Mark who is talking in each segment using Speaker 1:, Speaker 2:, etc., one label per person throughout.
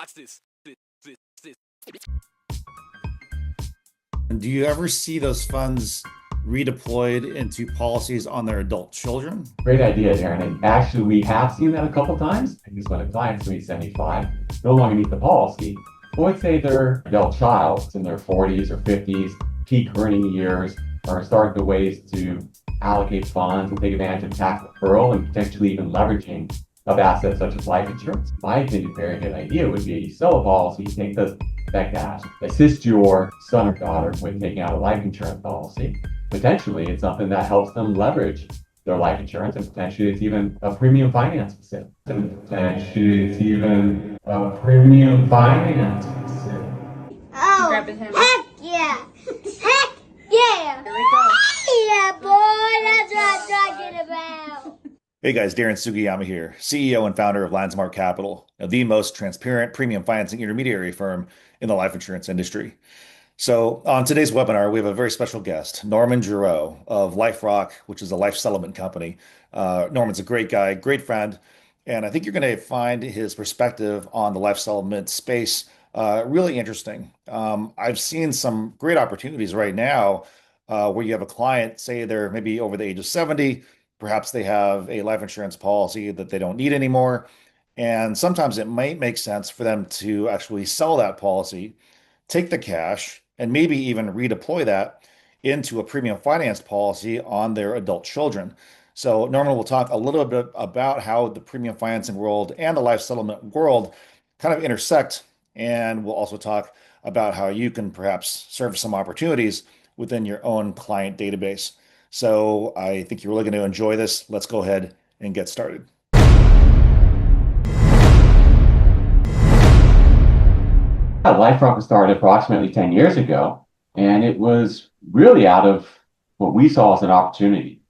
Speaker 1: Watch this. This.
Speaker 2: Do you ever see those funds redeployed into policies on their adult children?
Speaker 3: Great idea, Darren. And actually, we have seen that a couple times. Because when a client's going to be 75, no longer need the policy. But let's say their adult child is in their 40s or 50s, peak earning years, are starting to ways to allocate funds and take advantage of tax deferral and potentially even leveraging of assets such as life insurance. My opinion, a very good idea would be you sell a policy, take that cash, assist your son or daughter with taking out a life insurance policy. Potentially, it's something that helps them leverage their life insurance, and potentially it's even a premium finance facility.
Speaker 4: Oh, heck yeah! Heck yeah!
Speaker 5: Here we go.
Speaker 4: Yeah, boy, that's what I'm talking about.
Speaker 2: Hey guys, Darren Sugiyama here, CEO and founder of LifeRoc Capital, the most transparent premium financing intermediary firm in the life insurance industry. So on today's webinar, we have a very special guest, Norman Giroux of LifeRoc, which is a life settlement company. Norman's a great guy, great friend, and I think you're going to find his perspective on the life settlement space really interesting. I've seen some great opportunities right now where you have a client, say they're maybe over the age of 70, perhaps they have a life insurance policy that they don't need anymore. And sometimes it might make sense for them to actually sell that policy, take the cash, and maybe even redeploy that into a premium finance policy on their adult children. So Norman will talk a little bit about how the premium financing world and the life settlement world kind of intersect. And we'll also talk about how you can perhaps serve some opportunities within your own client database. So I think you're really going to enjoy this. Let's go ahead and get started.
Speaker 3: LifeRoc was started approximately 10 years ago, and it was really out of what we saw as an opportunity.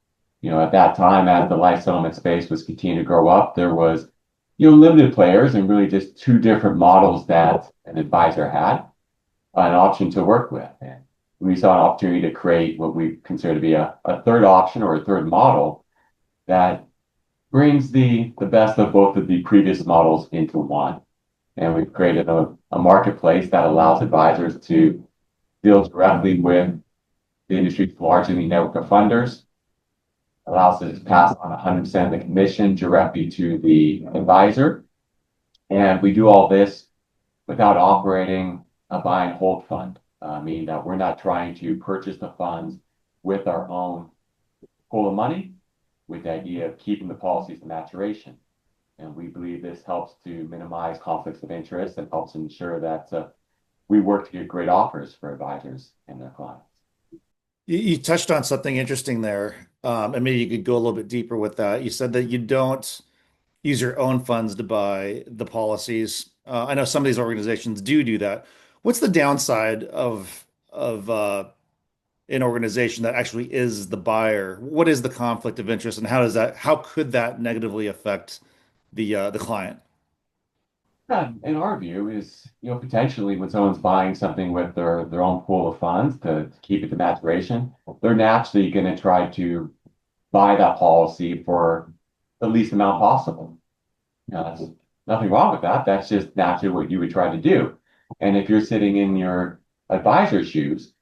Speaker 3: At that time, as the life settlement space was continuing to grow up, there was, limited players and really just two different models that an advisor had an option to work with. And we saw an opportunity to create what we consider to be a third option or a third model that brings the best of both of the previous models into one. And we've created a marketplace that allows advisors to deal directly with the industry's largest network of funders, allows us to pass on 100% of the commission directly to the advisor. And we do all this without operating a buy and hold fund, meaning that we're not trying to purchase the funds with our own pool of money, with the idea of keeping the policies to maturation. And we believe this helps to minimize conflicts of interest and helps ensure that we work to get great offers for advisors and their clients.
Speaker 2: You touched on something interesting there, and maybe you could go a little bit deeper with that. You said that you don't use your own funds to buy the policies. I know some of these organizations do that. What's the downside of an organization that actually is the buyer? What is the conflict of interest, and how could that negatively affect the client?
Speaker 3: Yeah, in our view is, potentially when someone's buying something with their own pool of funds to keep it to maturation, they're naturally going to try to buy that policy for the least amount possible. That's nothing wrong with that. That's just naturally what you would try to do. And if you're sitting in your advisor's shoes,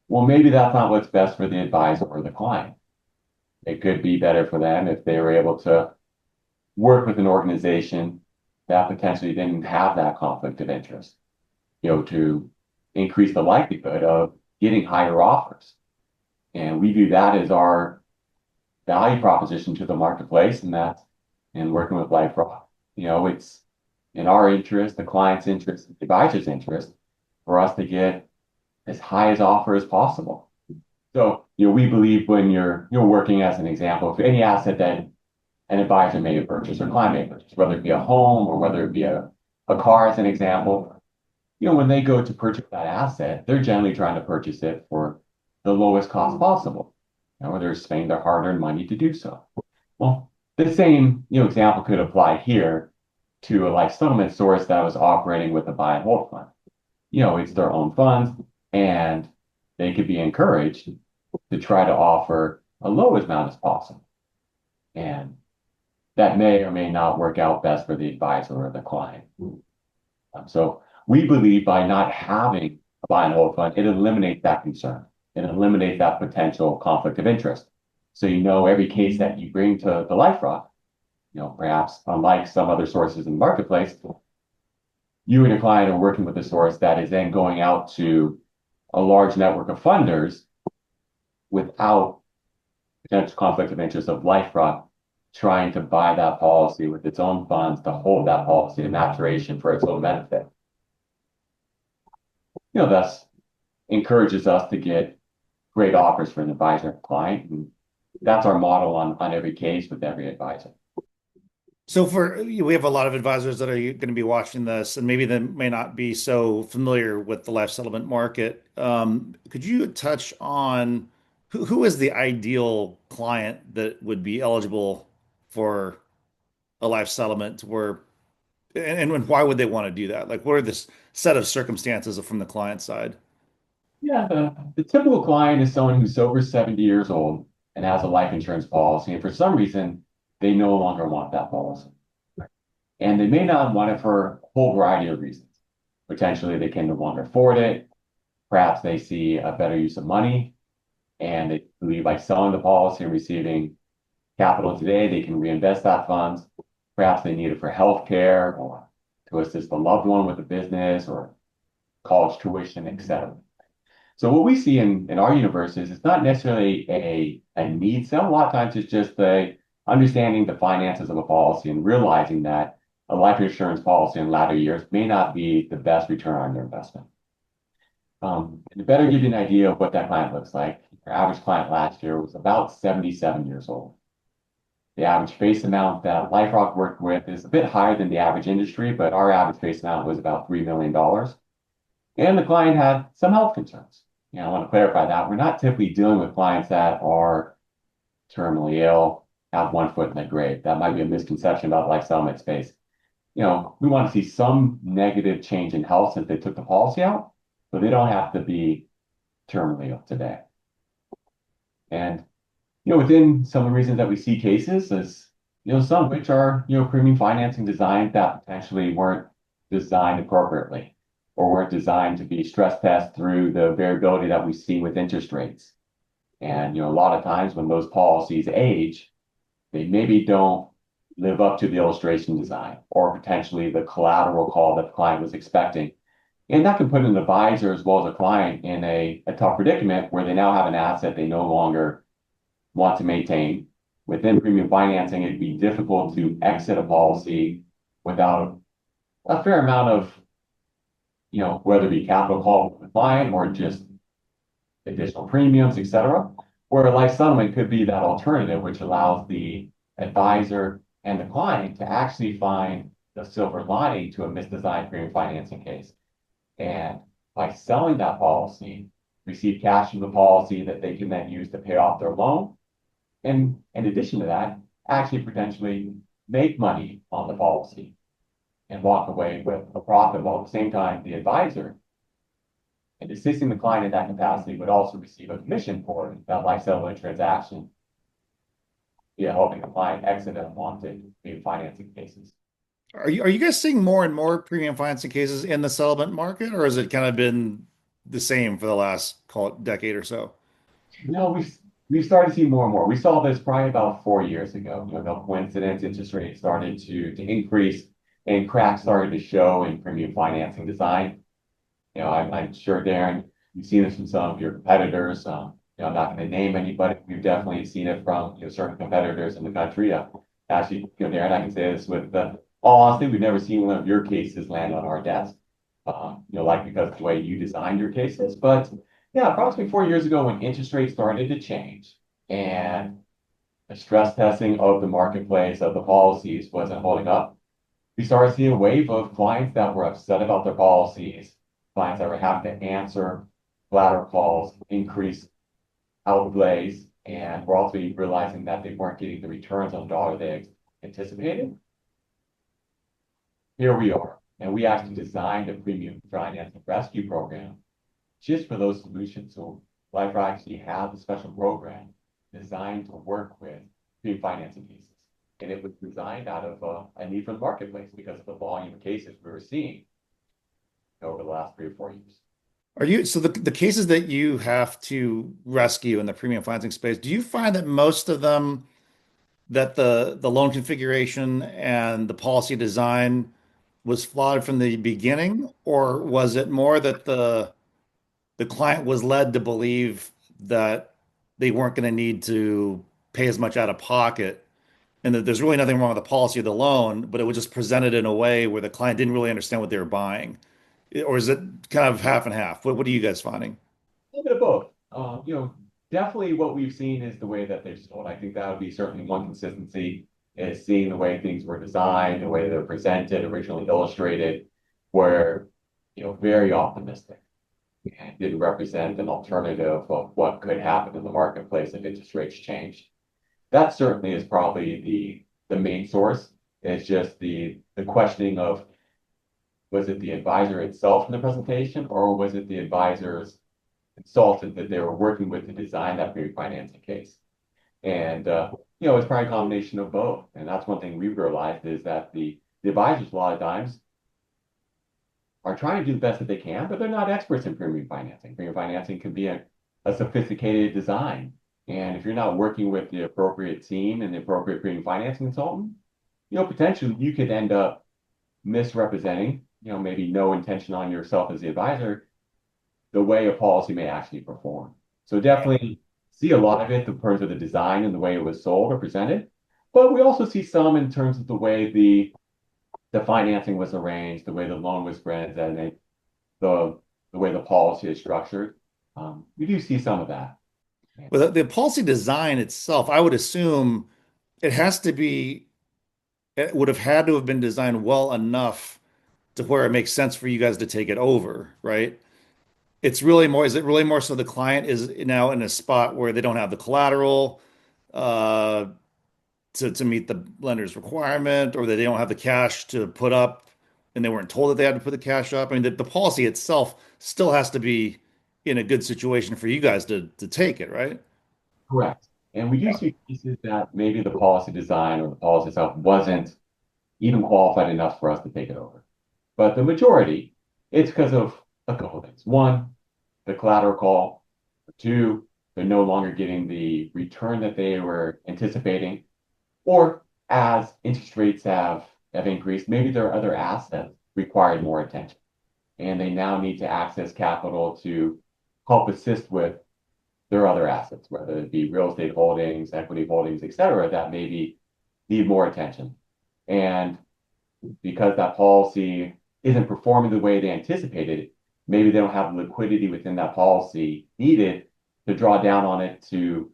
Speaker 3: well, maybe that's not what's best for the advisor or the client. It could be better for them if they were able to work with an organization that potentially didn't have that conflict of interest, to increase the likelihood of getting higher offers. And we view that as our value proposition to the marketplace, and that's in working with LifeRoc. It's in our interest, the client's interest, the advisor's interest, for us to get as high as offer as possible. So, we believe when you're working as an example, if any asset that an advisor may purchase or client may purchase, whether it be a home or whether it be a car as an example, when they go to purchase that asset, they're generally trying to purchase it for the lowest cost possible, where they're spending their hard-earned money to do so. Well, the same example could apply here to a life settlement source that was operating with a buy and hold fund. It's their own funds, and they could be encouraged to try to offer a low amount as possible. And that may or may not work out best for the advisor or the client. So we believe by not having a buy and hold fund, it eliminates that concern. It eliminates that potential conflict of interest. So every case that you bring to the LifeRoc, perhaps unlike some other sources in the marketplace, you and your client are working with a source that is then going out to a large network of funders without potential conflict of interest of LifeRoc trying to buy that policy with its own funds to hold that policy to maturation for its own benefit. Thus encourages us to get great offers for an advisor and client. And that's our model on every case with every advisor.
Speaker 2: So we have a lot of advisors that are going to be watching this, and maybe they may not be so familiar with the life settlement market. Could you touch on who is the ideal client that would be eligible for a life settlement and why would they want to do that? Like, what are this set of circumstances from the client side?
Speaker 3: Yeah, the typical client is someone who's over 70 years old and has a life insurance policy, and for some reason, they no longer want that policy. And they may not want it for a whole variety of reasons. Potentially, they can no longer afford it. Perhaps they see a better use of money, and they believe by selling the policy and receiving capital today, they can reinvest that funds. Perhaps they need it for health care or to assist a loved one with a business or college tuition, etc. So what we see in our universe is it's not necessarily a need sell. A lot of times it's just understanding the finances of a policy and realizing that a life insurance policy in latter years may not be the best return on your investment. And to better give you an idea of what that client looks like, our average client last year was about 77 years old. The average face amount that LifeRoc worked with is a bit higher than the average industry, but our average face amount was about $3 million. And the client had some health concerns. I want to clarify that. We're not typically dealing with clients that are terminally ill, have one foot in the grave. That might be a misconception about life settlement space. We want to see some negative change in health since they took the policy out, but they don't have to be terminally ill today. And, within some of the reasons that we see cases is, some of which are, premium financing designs that potentially weren't designed appropriately or weren't designed to be stress tested through the variability that we see with interest rates. And, a lot of times when those policies age, they maybe don't live up to the illustration design or potentially the collateral call that the client was expecting. And that can put an advisor as well as a client in a tough predicament where they now have an asset they no longer want to maintain. Within premium financing, it'd be difficult to exit a policy without a fair amount of, whether it be capital call from the client or just additional premiums, et cetera, where a life settlement could be that alternative, which allows the advisor and the client to actually find the silver lining to a misdesigned premium financing case. And by selling that policy, receive cash from the policy that they can then use to pay off their loan. And in addition to that, actually potentially make money on the policy and walk away with a profit, while at the same time, the advisor and assisting the client in that capacity would also receive a commission for that life settlement transaction via helping the client exit unwanted premium financing cases.
Speaker 2: Are you guys seeing more and more premium financing cases in the settlement market, or has it kind of been the same for the last, call it, decade or so?
Speaker 3: We've started to see more and more. We saw this probably about 4 years ago. No coincidence, interest rates started to increase and cracks started to show in premium financing design. I'm sure, Darren, you've seen this from some of your competitors. I'm not going to name anybody. We've definitely seen it from certain competitors in the country. Actually, Darren, I can say this with all honesty, we've never seen one of your cases land on our desk. Because of the way you designed your cases. But yeah, approximately 4 years ago when interest rates started to change and the stress testing of the marketplace of the policies wasn't holding up, we started seeing a wave of clients that were upset about their policies, clients that were having to answer collateral calls, increase outlays, and we're also realizing that they weren't getting the returns on the dollar they anticipated. Here we are, and we actually designed a premium financing rescue program just for those solutions. So LifeRoc actually has a special program designed to work with premium financing cases. And it was designed out of a need from the marketplace because of the volume of cases we were seeing. over the last 3 or 4 years.
Speaker 2: So the cases that you have to rescue in the premium financing space, do you find that most of them that the loan configuration and the policy design was flawed from the beginning, or was it more that the client was led to believe that they weren't going to need to pay as much out of pocket, and that there's really nothing wrong with the policy of the loan, but it was just presented in a way where the client didn't really understand what they were buying? Or is it kind of half and half? What are you guys finding?
Speaker 3: A little bit of both. Definitely what we've seen is the way that they're sold. I think that would be certainly one consistency is seeing the way things were designed, the way they're presented, originally illustrated, were, very optimistic and did represent an alternative of what could happen in the marketplace if interest rates changed. That certainly is probably the main source. It's just the questioning of was it the advisor itself in the presentation, or was it the advisor's consultant that they were working with to design that refinancing case? And it's probably a combination of both. And that's one thing we've realized is that the advisors a lot of times are trying to do the best that they can, but they're not experts in premium financing. Premium financing can be a sophisticated design. And if you're not working with the appropriate team and the appropriate premium financing consultant, potentially you could end up misrepresenting, maybe no intention on yourself as the advisor, the way a policy may actually perform. So definitely see a lot of it in terms of the design and the way it was sold or presented, but we also see some in terms of the way the financing was arranged, the way the loan was presented, and the way the policy is structured. We do see some of that.
Speaker 2: Well, the policy design itself, I would assume it has to be, it would have had to have been designed well enough to where it makes sense for you guys to take it over, right? Is it really more so the client is now in a spot where they don't have the collateral uh, to meet the lender's requirement, or that they don't have the cash to put up and they weren't told that they had to put the cash up? I mean, the policy itself still has to be in a good situation for you guys to take it, right?
Speaker 3: Correct. And we do see cases that maybe the policy design or the policy itself wasn't even qualified enough for us to take it over. But the majority, it's because of a couple of things. One, the collateral call. Two, they're no longer getting the return that they were anticipating. Or as interest rates have increased, maybe their other assets required more attention. And they now need to access capital to help assist with their other assets, whether it be real estate holdings, equity holdings, et cetera, that maybe need more attention. And because that policy isn't performing the way they anticipated, maybe they don't have the liquidity within that policy needed to draw down on it to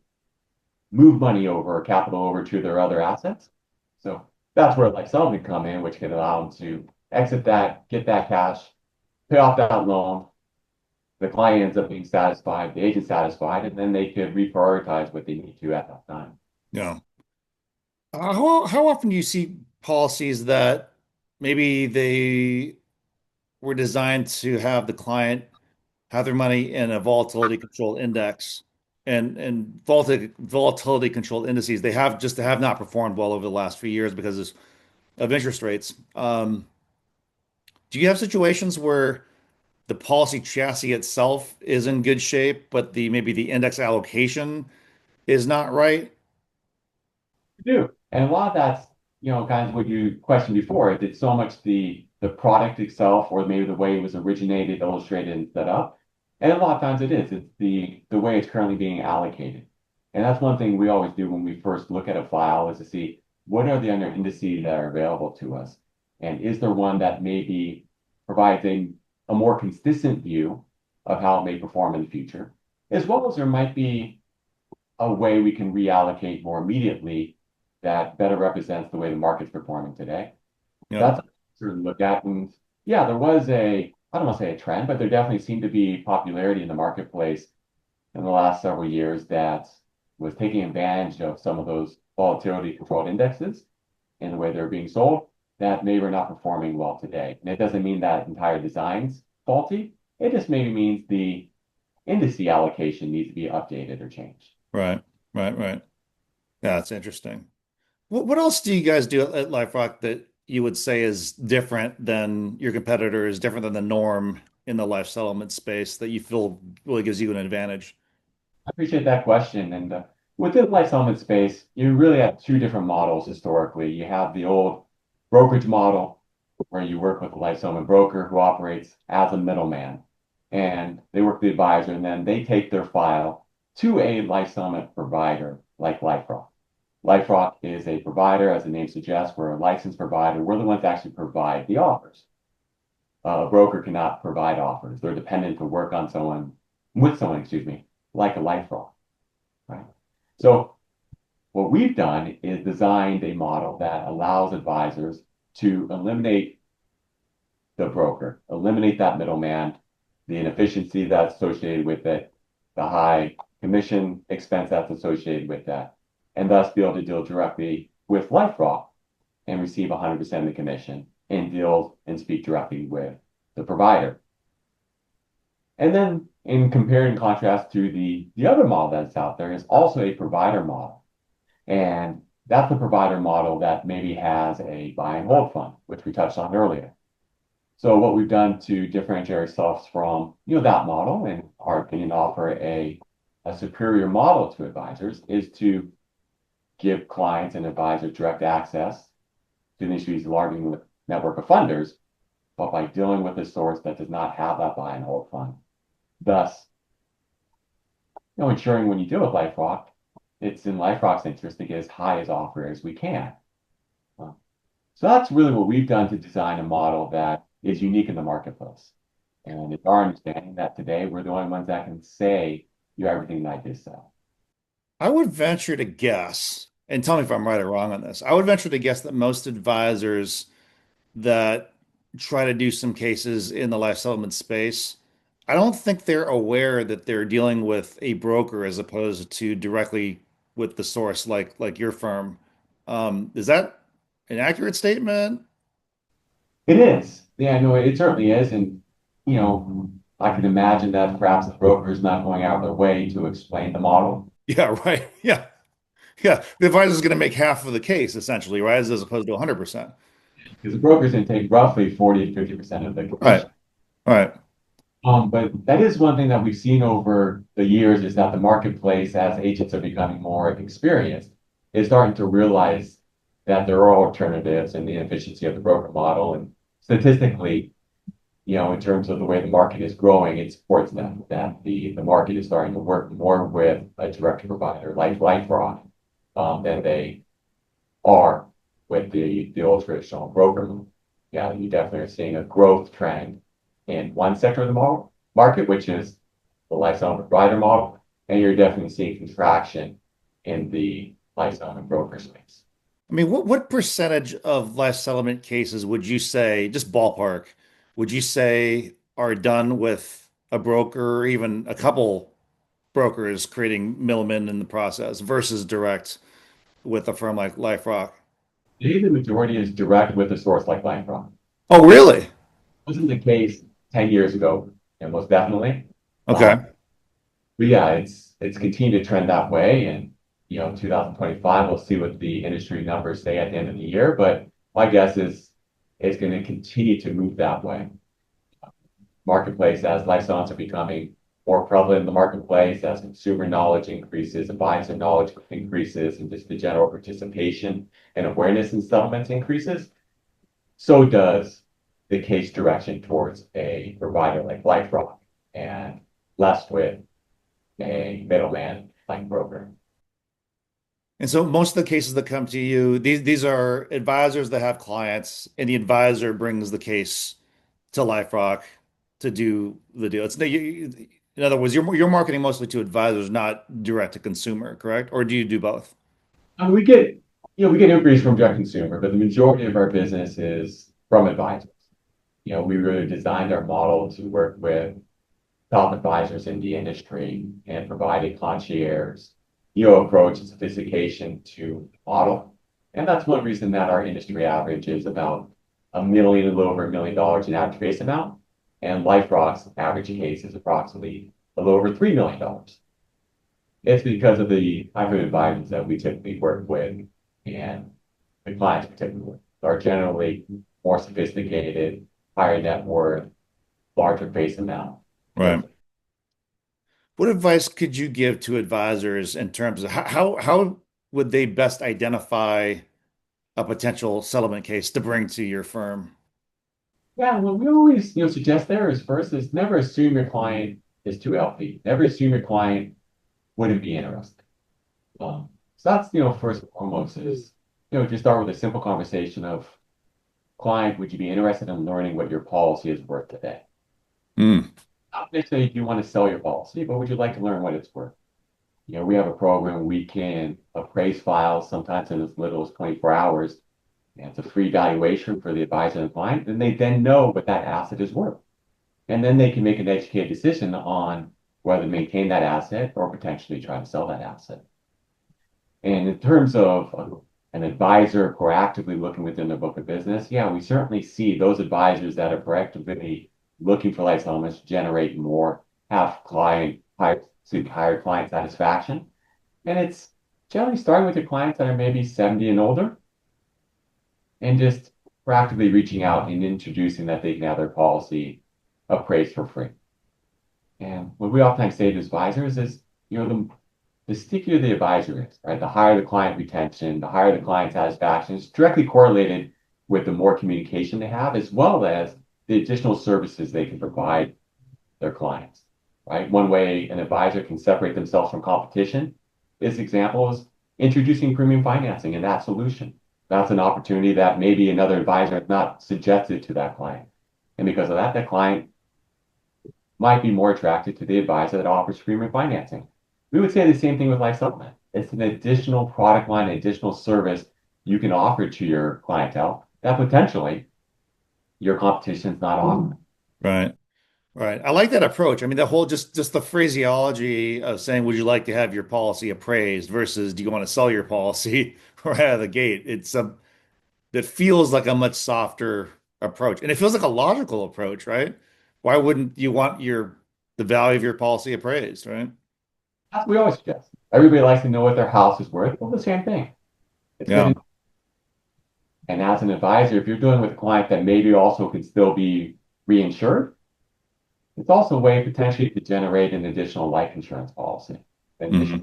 Speaker 3: move money over, capital over to their other assets. So that's where like some can come in, which can allow them to exit that, get that cash, pay off that loan. The client ends up being satisfied, the agent satisfied, and then they could reprioritize what they need to at that time.
Speaker 2: Yeah. How often do you see policies that maybe they were designed to have the client have their money in a volatility controlled index, and volatility controlled indices, they have not performed well over the last few years because of interest rates. Do you have situations where the policy chassis itself is in good shape, but maybe the index allocation is not right?
Speaker 3: Do. And a lot of that's, kind of what you questioned before. Is it so much the product itself or maybe the way it was originated, illustrated, and set up? And a lot of times it is. It's the way it's currently being allocated. And that's one thing we always do when we first look at a file is to see what are the other indices that are available to us? And is there one that maybe provides a more consistent view of how it may perform in the future, as well as there might be a way we can reallocate more immediately that better represents the way the market's performing today.
Speaker 2: Yeah.
Speaker 3: That's sort of look at. And yeah, there was I don't want to say a trend, but there definitely seemed to be popularity in the marketplace in the last several years that was taking advantage of some of those volatility controlled indexes in the way they're being sold that maybe are not performing well today. And it doesn't mean that entire design's faulty. It just maybe means the indice allocation needs to be updated or changed.
Speaker 2: Right, right. Yeah, that's interesting. What else do you guys do at LifeRoc that you would say is different than your competitors, different than the norm in the life settlement space that you feel really gives you an advantage?
Speaker 3: I appreciate that question. And within the life settlement space, you really have two different models historically. You have the old brokerage model, where you work with a life settlement broker who operates as a middleman. And they work with the advisor, and then they take their file to a life settlement provider like LifeRoc. LifeRoc is a provider, as the name suggests. We're a licensed provider. We're the ones that actually provide the offers. A broker cannot provide offers. They're dependent to work on excuse me, like a LifeRoc, right? So what we've done is designed a model that allows advisors to eliminate the broker, eliminate that middleman, the inefficiency that's associated with it, the high commission expense that's associated with that, and thus be able to deal directly with LifeRoc and receive 100% of the commission and deal and speak directly with the provider. And then in compare and contrast to the other model that's out there is also a provider model. And that's the provider model that maybe has a buy and hold fund, which we touched on earlier. So what we've done to differentiate ourselves from that model, in our opinion, offer a superior model to advisors, is to give clients and advisors direct access to the industry's largest network of funders, but by dealing with a source that does not have that buy and hold fund. Thus, ensuring when you deal with LifeRoc, it's in LifeRoc's interest to get as high as offer as we can. So that's really what we've done to design a model that is unique in the marketplace. And it's our understanding that today we're the only ones that can say you everything that I just said.
Speaker 2: I would venture to guess, and tell me if I'm right or wrong on this. I would venture to guess that most advisors that try to do some cases in the life settlement space, I don't think they're aware that they're dealing with a broker as opposed to directly with the source like your firm. Is that an accurate statement?
Speaker 3: It is. Yeah, no, it certainly is. And, I can imagine that perhaps the broker is not going out of their way to explain the model.
Speaker 2: Yeah, right. Yeah. Yeah. The advisor is going to make half of the case essentially, right? As opposed to 100%.
Speaker 3: Because the broker's going to take roughly 40 to 50% of the
Speaker 2: Right.
Speaker 3: commission.
Speaker 2: Right.
Speaker 3: But that is one thing that we've seen over the years is that the marketplace, as agents are becoming more experienced, is starting to realize that there are alternatives and the inefficiency of the broker model. And statistically, in terms of the way the market is growing, it supports that the market is starting to work more with a direct provider like LifeRoc than they are with the old traditional broker. Yeah, you definitely are seeing a growth trend in one sector of the market, which is the life settlement provider model, and you're definitely seeing contraction in the life settlement broker space.
Speaker 2: I mean, what percentage of life settlement cases would you say, just ballpark, would you say are done with a broker or even a couple brokers creating middlemen in the process versus direct with a firm like LifeRoc?
Speaker 3: The majority is direct with a source like LifeRoc.
Speaker 2: Oh, really?
Speaker 3: Wasn't the case 10 years ago, and most definitely.
Speaker 2: Okay.
Speaker 3: But yeah, it's continued to trend that way. And 2025, we'll see what the industry numbers say at the end of the year. But my guess is it's going to continue to move that way. Marketplace, as life settlements are becoming more prevalent in the marketplace, as consumer knowledge increases, advisor knowledge increases, and just the general participation and awareness in settlements increases, so does the case direction towards a provider like LifeRoc and less with a middleman like broker.
Speaker 2: And so most of the cases that come to you, these are advisors that have clients, and the advisor brings the case to LifeRoc to do the deal. In other words, you're marketing mostly to advisors, not direct to consumer, correct? Or do you do both?
Speaker 3: And we get inquiries from direct consumer, but the majority of our business is from advisors. We really designed our model to work with top advisors in the industry and provide a concierge, approach and sophistication to the model. And that's one reason that our industry average is about a little over $1 million in average face amount. And LifeRoc's average case is approximately a little over $3 million. It's because of the type of advisors that we typically work with and the clients we typically work with. are generally more sophisticated, higher net worth, larger face amount.
Speaker 2: Right. What advice could you give to advisors in terms of how would they best identify a potential settlement case to bring to your firm?
Speaker 3: Yeah, what we always suggest there is first is never assume your client is too healthy. Never assume your client wouldn't be interested. So that's first and foremost is just start with a simple conversation of client, would you be interested in learning what your policy is worth today?
Speaker 2: Mm,
Speaker 3: Not necessarily do you want to sell your policy, but would you like to learn what it's worth? We have a program we can appraise files sometimes in as little as 24 hours. And it's a free valuation for the advisor and the client. Then they then know what that asset is worth. And then they can make an educated decision on whether to maintain that asset or potentially try to sell that asset. And in terms of an advisor proactively looking within their book of business, yeah, we certainly see those advisors that are proactively looking for life settlements generate more, have higher client satisfaction. And it's generally starting with your clients that are maybe 70 and older and just proactively reaching out and introducing that they can have their policy appraised for free. And what we oftentimes say to advisors is, the stickier the advisor is, right? The higher the client retention, the higher the client satisfaction is directly correlated with the more communication they have, as well as the additional services they can provide their clients, right? One way an advisor can separate themselves from competition is examples introducing premium financing and that solution. That's an opportunity that maybe another advisor has not suggested to that client. And because of that, that client might be more attracted to the advisor that offers premium financing. We would say the same thing with life settlement. It's an additional product line, an additional service you can offer to your clientele that potentially your competition is not offering.
Speaker 2: right. Right. I like that approach. I mean, the whole just the phraseology of saying, would you like to have your policy appraised versus do you want to sell your policy right out of the gate? It's that feels like a much softer approach. And it feels like a logical approach, right? Why wouldn't you want the value of your policy appraised, right?
Speaker 3: That's what we always suggest. Everybody likes to know what their house is worth. Well, the same thing. It's
Speaker 2: Yeah.
Speaker 3: good. And as an advisor, if you're dealing with a client that maybe also could still be reinsured, it's also a way potentially to generate an additional life insurance policy.
Speaker 2: Hmm.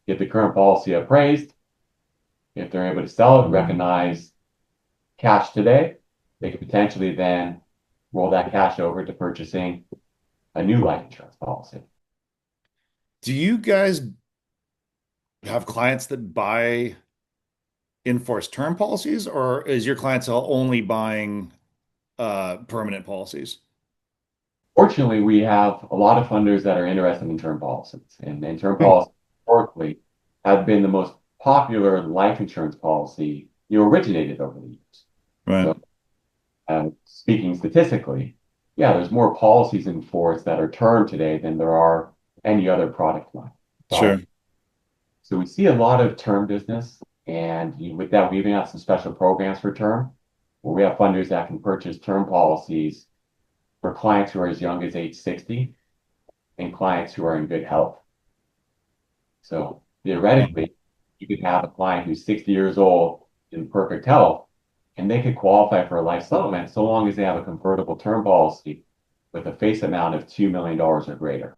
Speaker 3: Get the current policy appraised. If they're able to sell it, recognize cash today, they could potentially then roll that cash over to purchasing a new life insurance policy.
Speaker 2: Do you guys have clients that buy in-force term policies, or is your clientele only buying permanent policies?
Speaker 3: Fortunately, we have a lot of funders that are interested in term policies, and term
Speaker 2: Hmm.
Speaker 3: policies historically have been the most popular life insurance policy originated over the years.
Speaker 2: Right.
Speaker 3: So, speaking statistically, yeah, there's more policies in force that are term today than there are any other product line.
Speaker 2: Sure.
Speaker 3: So we see a lot of term business, and with that, we've even got some special programs for term, where we have funders that can purchase term policies for clients who are as young as age 60 and clients who are in good health. So theoretically, you could have a client who's 60 years old in perfect health, and they could qualify for a life settlement so long as they have a convertible term policy with a face amount of $2 million or greater.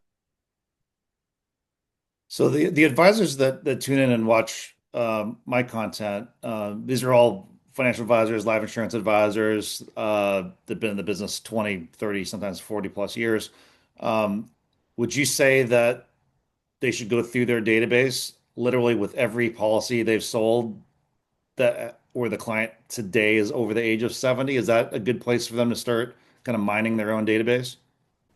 Speaker 2: So the advisors that tune in and watch my content, these are all financial advisors, life insurance advisors that've been in the business 20, 30, sometimes 40 plus years. Would you say that they should go through their database literally with every policy they've sold that where the client today is over the age of 70? Is that a good place for them to start kind of mining their own database?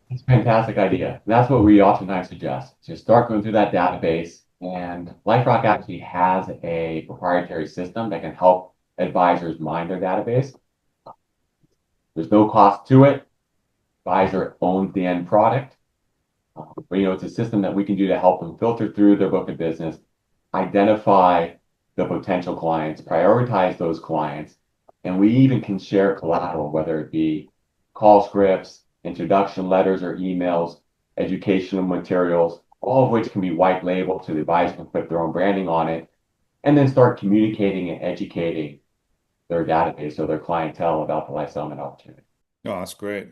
Speaker 3: It's a fantastic idea. That's what we oftentimes suggest. Just start going through that database. And LifeRoc actually has a proprietary system that can help advisors mine their database. There's no cost to it. Advisor owns the end product. But it's a system that we can do to help them filter through their book of business, identify the potential clients, prioritize those clients, and we even can share collateral, whether it be call scripts, introduction letters or emails, educational materials, all of which can be white labeled so the advisor can put their own branding on it, and then start communicating and educating their database or their clientele about the life settlement opportunity.
Speaker 2: Oh, that's great.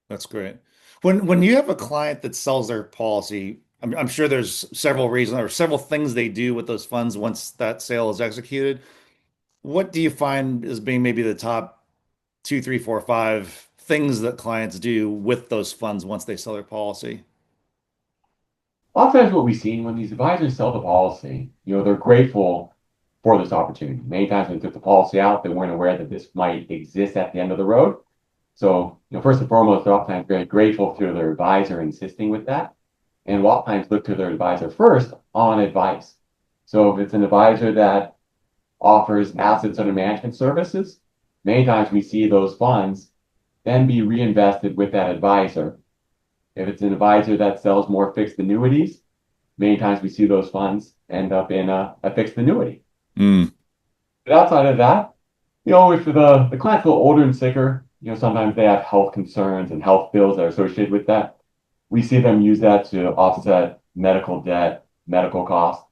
Speaker 2: That's great. When you have a client that sells their policy, I'm sure there's several reasons or several things they do with those funds once that sale is executed. What do you find as being maybe the top two, three, four, five things that clients do with those funds once they sell their policy?
Speaker 3: Oftentimes what we've seen when these advisors sell the policy, they're grateful for this opportunity. Many times when they took the policy out, they weren't aware that this might exist at the end of the road. So, first and foremost, they're oftentimes very grateful to their advisor insisting with that, and oftentimes look to their advisor first on advice. So if it's an advisor that offers assets under management services, many times we see those funds then be reinvested with that advisor. If it's an advisor that sells more fixed annuities, many times we see those funds end up in a fixed annuity.
Speaker 2: Mm.
Speaker 3: But outside of that, if the client's a little older and sicker, sometimes they have health concerns and health bills that are associated with that. We see them use that to offset medical debt, medical costs.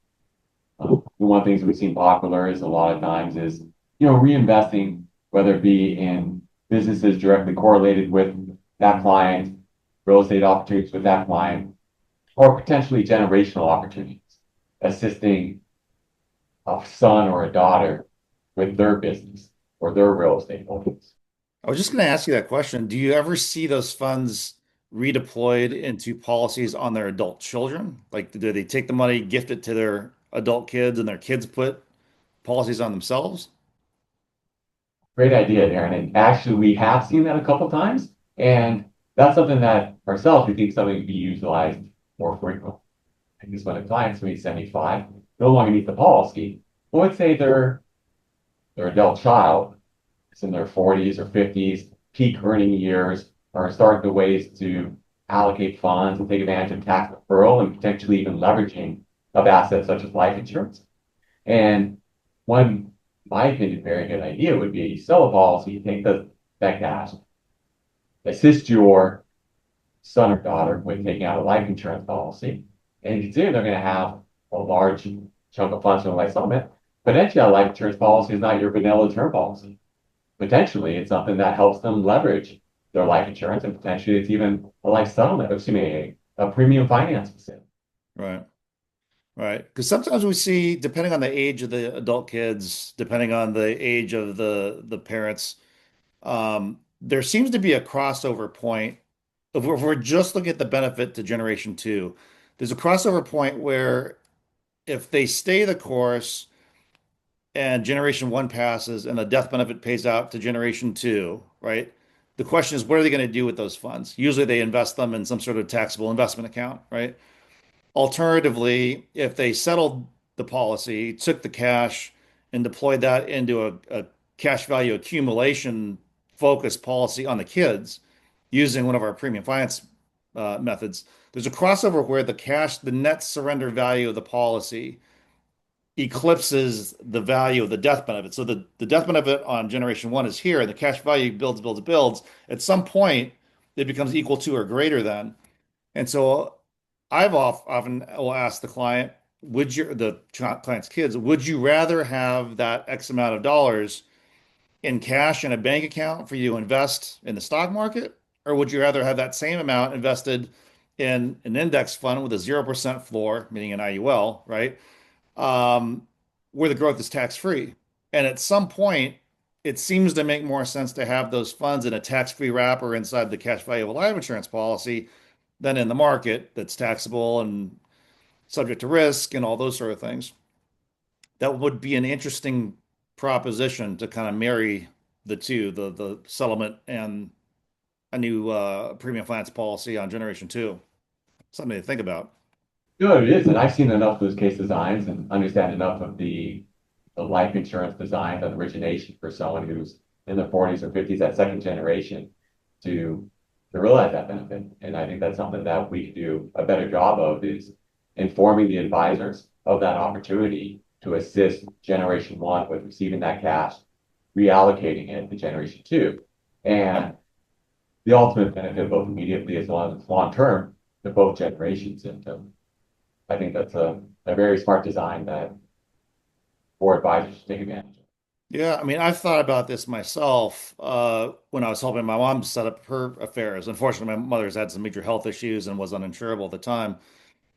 Speaker 3: One of the things we've seen popular is a lot of times is, reinvesting, whether it be in businesses directly correlated with that client, real estate opportunities with that client, or potentially generational opportunities, assisting a son or a daughter with their business or their real estate holdings.
Speaker 2: I was just going to ask you that question. Do you ever see those funds redeployed into policies on their adult children? Like, do they take the money, gift it to their adult kids, and their kids put policies on themselves?
Speaker 3: Great idea, Darren. And actually, we have seen that a couple times, and that's something that ourselves we think something could be utilized more frequently. Because when a client's maybe 75, no longer needs the policy. But let's say their adult child is in their 40s or 50s, peak earning years, are starting to ways to allocate funds and take advantage of tax deferral and potentially even leveraging of assets such as life insurance. And one, in my opinion, very good idea would be you sell a policy, take that cash, assist your son or daughter with taking out a life insurance policy, and consider they're going to have a large chunk of funds from a life settlement. Potentially, a life insurance policy is not your vanilla term policy. Potentially, it's something that helps them leverage their life insurance, and potentially it's even a life settlement, excuse me, a premium finance facility.
Speaker 2: Right. Right. Because sometimes we see, depending on the age of the adult kids, depending on the age of the parents, there seems to be a crossover point. If we're just looking at the benefit to generation two, there's a crossover point where if they stay the course and generation one passes and the death benefit pays out to generation two, right? The question is, what are they going to do with those funds? Usually they invest them in some sort of taxable investment account, right? Alternatively, if they settled the policy, took the cash and deployed that into a cash value accumulation focused policy on the kids using one of our premium finance methods, there's a crossover where the net surrender value of the policy eclipses the value of the death benefit. So the death benefit on generation one is here, and the cash value builds, builds, builds. At some point, it becomes equal to or greater than. And so often will ask the client, the client's kids, would you rather have that X amount of dollars in cash in a bank account for you to invest in the stock market? Or would you rather have that same amount invested in an index fund with a 0% floor, meaning an IUL, right? Where the growth is tax-free. And at some point, it seems to make more sense to have those funds in a tax-free wrapper inside the cash value of a life insurance policy than in the market that's taxable and subject to risk and all those sort of things. That would be an interesting proposition to kind of marry the two, the settlement and a new premium finance policy on generation two. Something to think about.
Speaker 3: Good, it is, and I've seen enough of those case designs and understand enough of the life insurance design and origination for someone who's in their 40s or 50s, that second generation, to realize that benefit. And I think that's something that we can do a better job of is informing the advisors of that opportunity to assist generation one with receiving that cash, reallocating it to generation two. And the ultimate benefit, both immediately as well as long term, to both generations. And I think that's a very smart design that board advisors should take advantage of.
Speaker 2: Yeah, I mean, I've thought about this myself when I was helping my mom set up her affairs. Unfortunately, my mother's had some major health issues and was uninsurable at the time.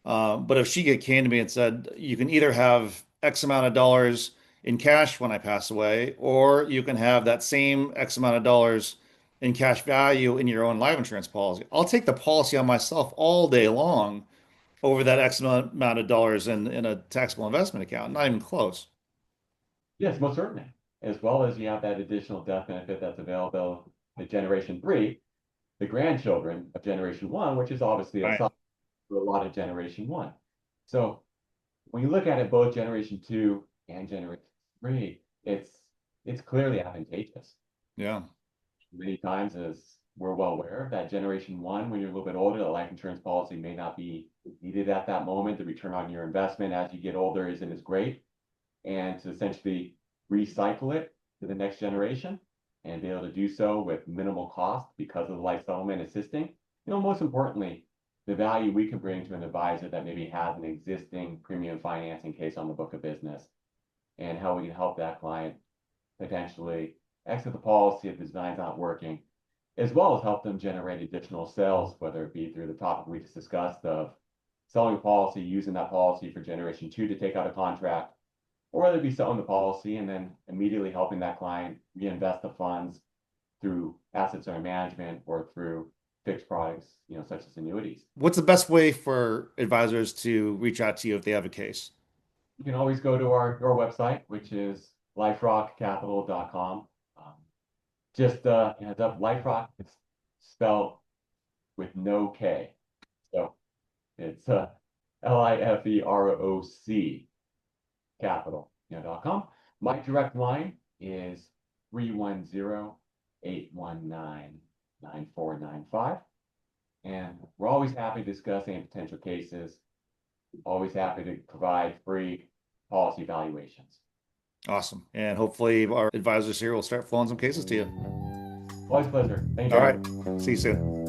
Speaker 2: But if she came to me and said, you can either have X amount of dollars in cash when I pass away, or you can have that same X amount of dollars in cash value in your own life insurance policy, I'll take the policy on myself all day long over that X amount of dollars in a taxable investment account. Not even close.
Speaker 3: Yes, most certainly. As well as you have that additional death benefit that's available to Generation 3, the grandchildren of Generation 1, which is obviously a
Speaker 2: Right.
Speaker 3: sub for a lot of Generation 1. So when you look at it, both Generation 2 and Generation 3, it's clearly advantageous.
Speaker 2: Yeah.
Speaker 3: Many times, as we're well aware, that Generation 1, when you're a little bit older, the life insurance policy may not be needed at that moment. The return on your investment as you get older isn't as great. And to essentially recycle it to the next generation and be able to do so with minimal cost because of the life settlement assisting. Most importantly, the value we can bring to an advisor that maybe has an existing premium financing case on the book of business, and how we can help that client potentially exit the policy if the design's not working, as well as help them generate additional sales, whether it be through the topic we just discussed of selling a policy, using that policy for Generation 2 to take out a contract, or whether it be selling the policy and then immediately helping that client reinvest the funds through assets under management or through fixed products, such as annuities.
Speaker 2: What's the best way for advisors to reach out to you if they have a case?
Speaker 3: You can always go to our website, which is liferockcapital.com. Just heads up, LifeRoc is spelled with no K. So it's LIFEROC capital.com. My direct line is 310-819-9495. And we're always happy to discuss any potential cases, always happy to provide free policy evaluations.
Speaker 2: Awesome. And hopefully our advisors here will start flowing some cases to you.
Speaker 3: Always a pleasure. Thank you.
Speaker 2: All right. See you soon.